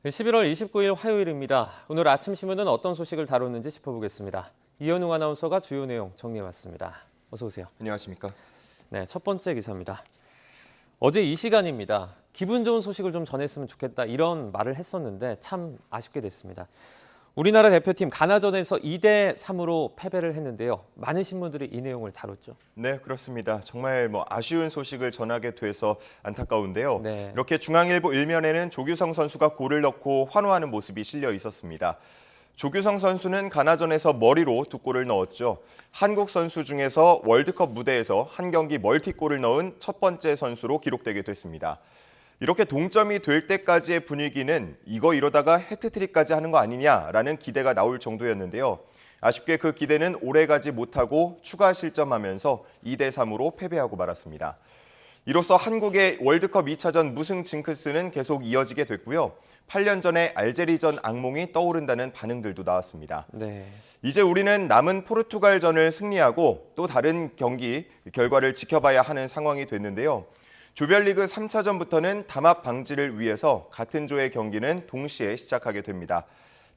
11월 29일 화요일입니다. 오늘 아침 신문은 어떤 소식을 다뤘는지 짚어보겠습니다. 이현웅 아나운서가 주요 내용 정리해왔습니다. 어서 오세요. 안녕하십니까? 네, 첫 번째 기사입니다. 어제 이 시간입니다. 기분 좋은 소식을 좀 전했으면 좋겠다 이런 말을 했었는데 참 아쉽게 됐습니다. 우리나라 대표팀 가나전에서 2대3으로 패배를 했는데요. 많은 신문들이 이 내용을 다뤘죠. 네, 그렇습니다. 정말 아쉬운 소식을 전하게 돼서 안타까운데요. 네. 이렇게 중앙일보 일면에는 조규성 선수가 골을 넣고 환호하는 모습이 실려 있었습니다. 조규성 선수는 가나전에서 머리로 2골을 넣었죠. 한국 선수 중에서 월드컵 무대에서 한 경기 멀티골을 넣은 첫 번째 선수로 기록되게 됐습니다. 이렇게 동점이 될 때까지의 분위기는 이러다가 해트트릭까지 하는 거 아니냐라는 기대가 나올 정도였는데요. 아쉽게 그 기대는 오래가지 못하고 추가 실점하면서 2대3으로 패배하고 말았습니다. 이로써 한국의 월드컵 2차전 무승 징크스는 계속 이어지게 됐고요. 8년 전에 알제리전 악몽이 떠오른다는 반응들도 나왔습니다. 네. 이제 우리는 남은 포르투갈전을 승리하고 또 다른 경기 결과를 지켜봐야 하는 상황이 됐는데요. 조별리그 3차전부터는 담합 방지를 위해서 같은 조의 경기는 동시에 시작하게 됩니다.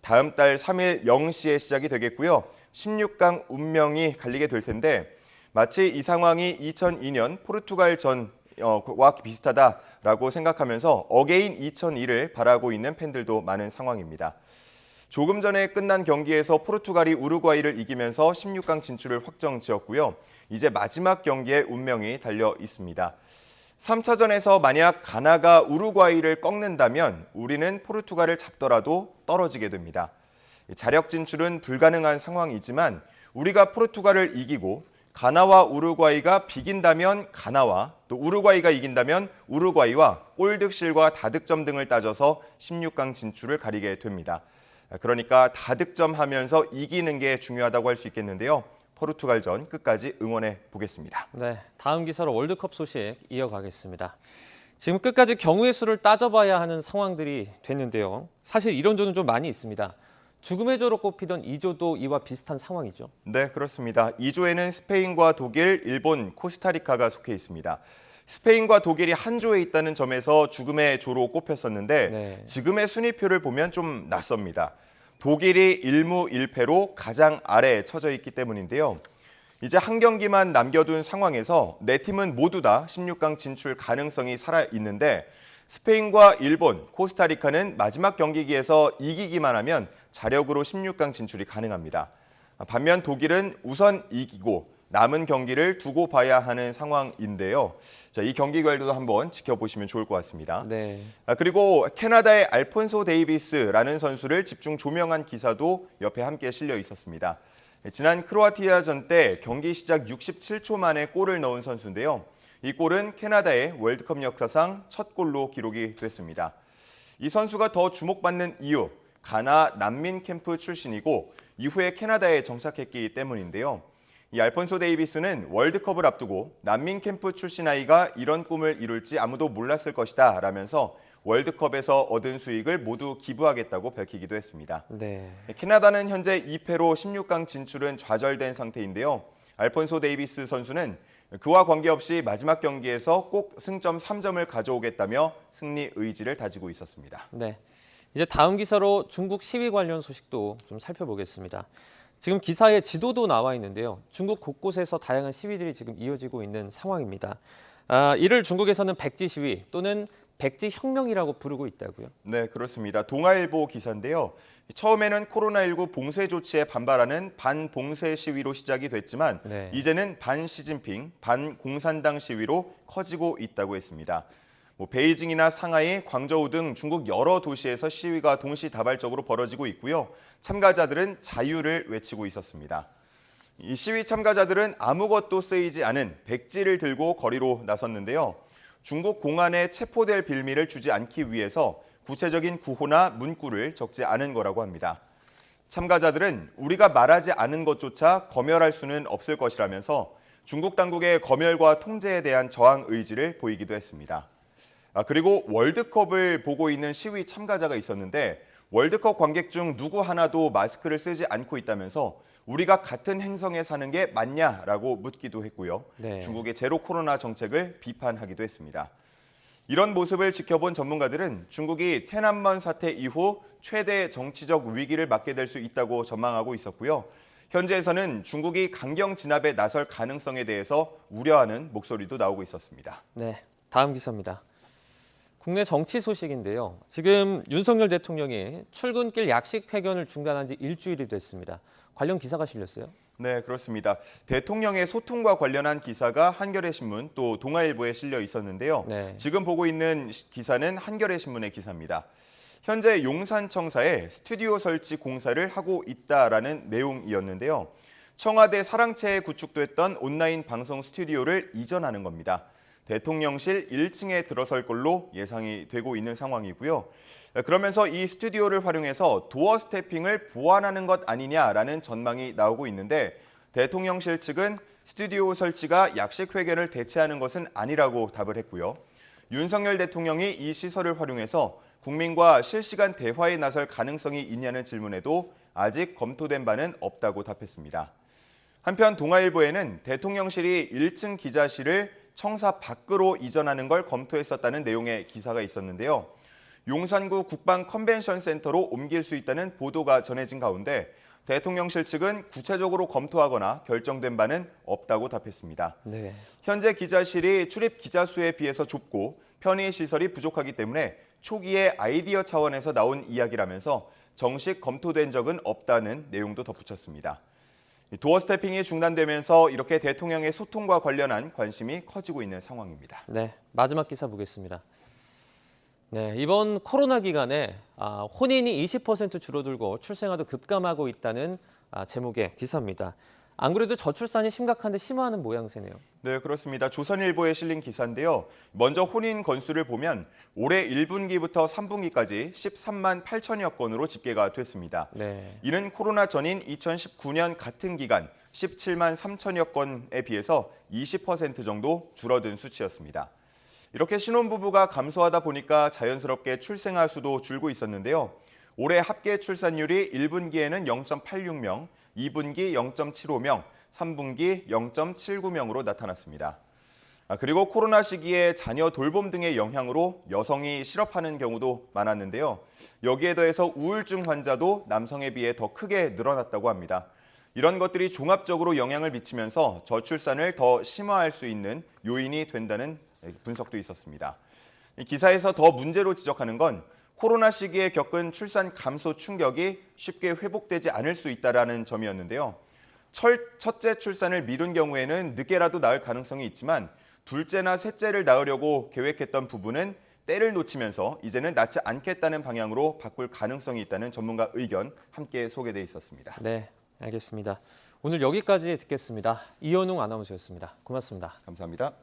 다음 달 3일 0시에 시작이 되겠고요. 16강 운명이 갈리게 될 텐데 마치 이 상황이 2002년 포르투갈전과 비슷하다라고 생각하면서 어게인 2002를 바라고 있는 팬들도 많은 상황입니다. 조금 전에 끝난 경기에서 포르투갈이 우루과이를 이기면서 16강 진출을 확정지었고요. 이제 마지막 경기에 운명이 달려 있습니다. 3차전에서 만약 가나가 우루과이를 꺾는다면 우리는 포르투갈을 잡더라도 떨어지게 됩니다. 자력 진출은 불가능한 상황이지만 우리가 포르투갈을 이기고 가나와 우루과이가 비긴다면 가나와 또 우루과이가 이긴다면 우루과이와 골득실과 다득점 등을 따져서 16강 진출을 가리게 됩니다. 그러니까 다득점하면서 이기는 게 중요하다고 할 수 있겠는데요. 포르투갈전 끝까지 응원해 보겠습니다. 네, 다음 기사로 월드컵 소식 이어가겠습니다. 지금 끝까지 경우의 수를 따져봐야 하는 상황들이 됐는데요. 사실 이런 조는 좀 많이 있습니다. 죽음의 조로 꼽히던 2조도 이와 비슷한 상황이죠. 네, 그렇습니다. 2조에는 스페인과 독일, 일본, 코스타리카가 속해 있습니다. 스페인과 독일이 한 조에 있다는 점에서 죽음의 조로 꼽혔었는데 네. 지금의 순위표를 보면 좀 낯섭니다. 독일이 1무 1패로 가장 아래에 처져 있기 때문인데요. 이제 한 경기만 남겨둔 상황에서 네 팀은 모두 다 16강 진출 가능성이 살아있는데 스페인과 일본, 코스타리카는 마지막 경기기에서 이기기만 하면 자력으로 16강 진출이 가능합니다. 반면 독일은 우선 이기고 남은 경기를 두고 봐야 하는 상황인데요. 자, 이 경기 결과도 한번 지켜보시면 좋을 것 같습니다. 네. 그리고 캐나다의 알폰소 데이비스라는 선수를 집중 조명한 기사도 옆에 함께 실려 있었습니다. 지난 크로아티아전 때 경기 시작 67초 만에 골을 넣은 선수인데요. 이 골은 캐나다의 월드컵 역사상 첫 골로 기록이 됐습니다. 이 선수가 더 주목받는 이유, 가나 난민 캠프 출신이고 이후에 캐나다에 정착했기 때문인데요. 이 알폰소 데이비스는 월드컵을 앞두고 난민 캠프 출신 아이가 이런 꿈을 이룰지 아무도 몰랐을 것이다 라면서 월드컵에서 얻은 수익을 모두 기부하겠다고 밝히기도 했습니다. 네. 캐나다는 현재 2패로 16강 진출은 좌절된 상태인데요. 알폰소 데이비스 선수는 그와 관계없이 마지막 경기에서 꼭 승점 3점을 가져오겠다며 승리 의지를 다지고 있었습니다. 네. 이제 다음 기사로 중국 시위 관련 소식도 좀 살펴보겠습니다. 지금 기사에 지도도 나와 있는데요. 중국 곳곳에서 다양한 시위들이 지금 이어지고 있는 상황입니다. 이를 중국에서는 백지 시위 또는 백지 혁명이라고 부르고 있다고요. 네, 그렇습니다. 동아일보 기사인데요. 처음에는 코로나19 봉쇄 조치에 반발하는 반봉쇄 시위로 시작이 됐지만 네. 이제는 반시진핑, 반공산당 시위로 커지고 있다고 했습니다. 베이징이나 상하이, 광저우 등 중국 여러 도시에서 시위가 동시다발적으로 벌어지고 있고요. 참가자들은 자유를 외치고 있었습니다. 이 시위 참가자들은 아무것도 쓰이지 않은 백지를 들고 거리로 나섰는데요. 중국 공안에 체포될 빌미를 주지 않기 위해서 구체적인 구호나 문구를 적지 않은 거라고 합니다. 참가자들은 우리가 말하지 않은 것조차 검열할 수는 없을 것이라면서 중국 당국의 검열과 통제에 대한 저항 의지를 보이기도 했습니다. 그리고 월드컵을 보고 있는 시위 참가자가 있었는데 월드컵 관객 중 누구 하나도 마스크를 쓰지 않고 있다면서 우리가 같은 행성에 사는 게 맞냐라고 묻기도 했고요. 네. 중국의 제로 코로나 정책을 비판하기도 했습니다. 이런 모습을 지켜본 전문가들은 중국이天安문 사태 이후 최대 정치적 위기를 맞게 될 수 있다고 전망하고 있었고요. 현지에서는 중국이 강경 진압에 나설 가능성에 대해서 우려하는 목소리도 나오고 있었습니다. 네, 다음 기사입니다. 국내 정치 소식인데요. 지금 윤석열 대통령이 출근길 약식 폐견을 중단한 지 일주일이 됐습니다. 관련 기사가 실렸어요? 네, 그렇습니다. 대통령의 소통과 관련한 기사가 한겨레 신문 또 동아일보에 실려 있었는데요. 네. 지금 보고 있는 기사는 한겨레 신문의 기사입니다. 현재 용산청사에 스튜디오 설치 공사를 하고 있다라는 내용이었는데요. 청와대 사랑채에 구축됐던 온라인 방송 스튜디오를 이전하는 겁니다. 대통령실 1층에 들어설 걸로 예상이 되고 있는 상황이고요. 그러면서 이 스튜디오를 활용해서 도어 스태핑을 보완하는 것 아니냐라는 전망이 나오고 있는데 대통령실 측은 스튜디오 설치가 약식 회견을 대체하는 것은 아니라고 답을 했고요. 윤석열 대통령이 이 시설을 활용해서 국민과 실시간 대화에 나설 가능성이 있냐는 질문에도 아직 검토된 바는 없다고 답했습니다. 한편 동아일보에는 대통령실이 1층 기자실을 청사 밖으로 이전하는 걸 검토했었다는 내용의 기사가 있었는데요. 용산구 국방 컨벤션 센터로 옮길 수 있다는 보도가 전해진 가운데 대통령실 측은 구체적으로 검토하거나 결정된 바는 없다고 답했습니다. 네. 현재 기자실이 출입 기자 수에 비해서 좁고 편의 시설이 부족하기 때문에 초기에 아이디어 차원에서 나온 이야기라면서 정식 검토된 적은 없다는 내용도 덧붙였습니다. 도어 스태핑이 중단되면서 이렇게 대통령의 소통과 관련한 관심이 커지고 있는 상황입니다. 네, 마지막 기사 보겠습니다. 네, 이번 코로나 기간에 혼인이 20% 줄어들고 출생아도 급감하고 있다는 제목의 기사입니다. 안 그래도 저출산이 심각한데 심화하는 모양새네요. 네, 그렇습니다. 조선일보에 실린 기사인데요. 먼저 혼인 건수를 보면 올해 1분기부터 3분기까지 13만 8천여 건으로 집계가 됐습니다. 네. 이는 코로나 전인 2019년 같은 기간 17만 3천여 건에 비해서 20% 정도 줄어든 수치였습니다. 이렇게 신혼부부가 감소하다 보니까 자연스럽게 출생아 수도 줄고 있었는데요. 올해 합계 출산율이 1분기에는 0.86명, 2분기 0.75명, 3분기 0.79명으로 나타났습니다. 그리고 코로나 시기에 자녀 돌봄 등의 영향으로 여성이 실업하는 경우도 많았는데요. 여기에 더해서 우울증 환자도 남성에 비해 더 크게 늘어났다고 합니다. 이런 것들이 종합적으로 영향을 미치면서 저출산을 더 심화할 수 있는 요인이 된다는 분석도 있었습니다. 이 기사에서 더 문제로 지적하는 건 코로나 시기에 겪은 출산 감소 충격이 쉽게 회복되지 않을 수 있다는 점이었는데요. 첫째 출산을 미룬 경우에는 늦게라도 낳을 가능성이 있지만 둘째나 셋째를 낳으려고 계획했던 부부는 때를 놓치면서 이제는 낳지 않겠다는 방향으로 바꿀 가능성이 있다는 전문가 의견 함께 소개돼 있었습니다. 네, 알겠습니다. 오늘 여기까지 듣겠습니다. 이현웅 아나운서였습니다. 고맙습니다. 감사합니다.